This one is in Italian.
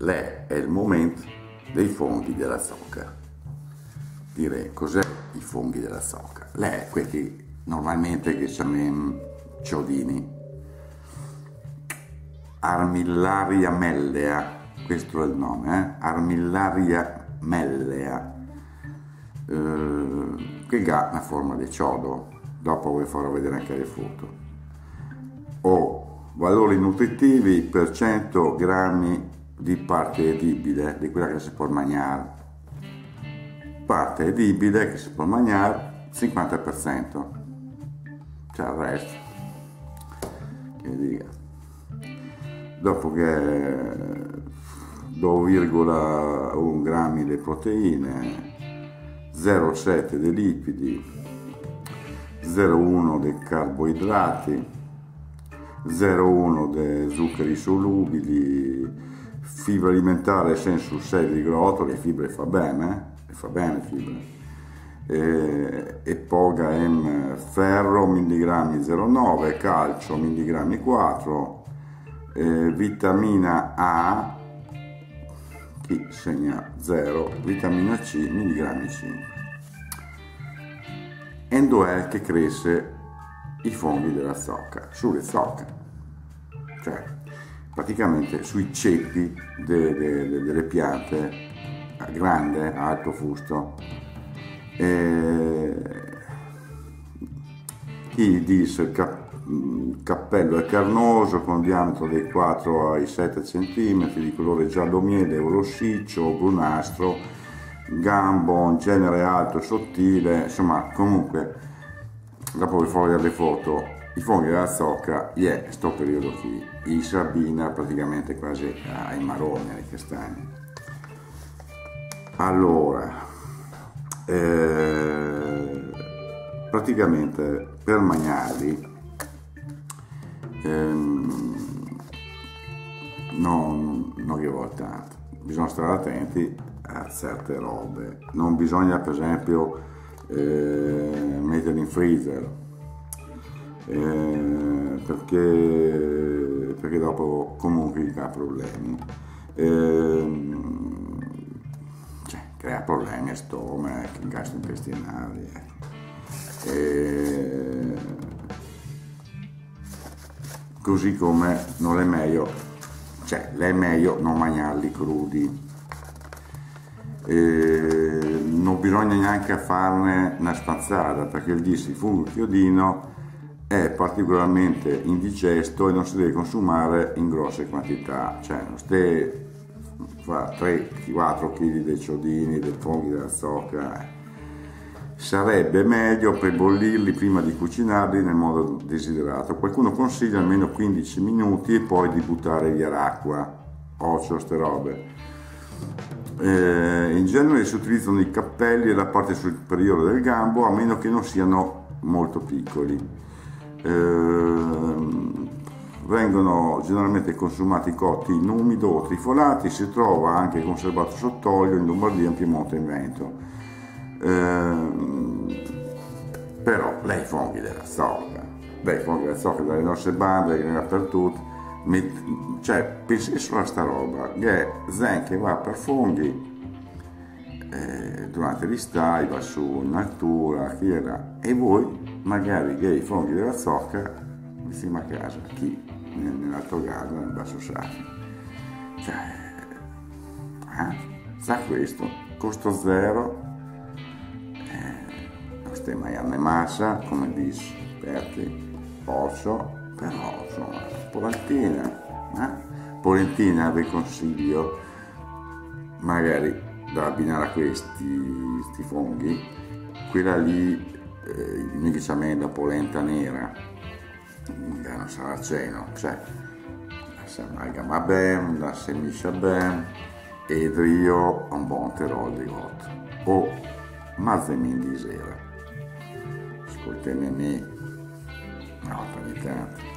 è il momento dei funghi della zucca. Direi, cos'è i funghi della zucca? Quelli normalmente che chiamiamo ciodini, Armillaria mellea, questo è il nome, Armillaria mellea, che ha una forma di ciodo. Dopo vi farò vedere anche le foto. Valori nutritivi per 100 grammi di parte edibile, di quella che si può mangiare. Parte edibile che si può mangiare 50%, cioè il resto che dica. Dopo che 2,1 grammi di proteine, 0,7 di lipidi, 0,1 di carboidrati, 0,1 di zuccheri solubili, fibra alimentare 6,8, le fibre fa bene fibre, e poga ferro milligrammi 0,9, calcio milligrammi 4, vitamina A, chi segna 0, vitamina C milligrammi 5. Endoel che cresce i funghi della zucca, sulle zucche, cioè praticamente sui ceppi delle piante a grande, a alto fusto. Chi dice il cappello è carnoso con diametro dai 4 ai 7 cm, di colore giallo miele o rossiccio o brunastro, gambo in genere alto e sottile, insomma comunque dopo vi farò vedere le foto. I funghi della zucca, sto periodo qui, i sabina praticamente quasi ai marroni, ai castagni. Allora, praticamente per mangiarli non gli vuole tanto, bisogna stare attenti a certe robe, non bisogna per esempio metterli in freezer, perché dopo comunque dà problemi, crea problemi a stomaco, gastrointestinali, così come non è meglio, è meglio non mangiarli crudi. Non bisogna neanche farne una spazzata, perché il fungo chiodino è particolarmente indigesto e non si deve consumare in grosse quantità, non si fa 3-4 kg dei ciodini, dei funghi della zucca. Sarebbe meglio prebollirli prima di cucinarli nel modo desiderato. Qualcuno consiglia almeno 15 minuti e poi di buttare via l'acqua, ste robe. In genere si utilizzano i cappelli e la parte superiore del gambo, a meno che non siano molto piccoli. Vengono generalmente consumati cotti in umido o trifolati, si trova anche conservato sott'olio in Lombardia, in Piemonte e in Veneto. Però i funghi della zucca, dalle nostre bande, che ne dappertutto, pensi solo a sta roba, che zen che va per funghi durante l'estate, va su in natura, e voi magari che i funghi della zucca vicino a casa, chi nell'altro garden, nel basso sacro, sa questo, costo zero, non stai mai a massa, come dice esperti, però insomma, polentina vi consiglio magari da abbinare a questi funghi, quella lì, noi chiamiamo la polenta nera, un saraceno, si amalgama bene, la si miscia bene, e io un buon terol di gotto, o mazzemin di sera, ascoltami me, no, ogni tanto.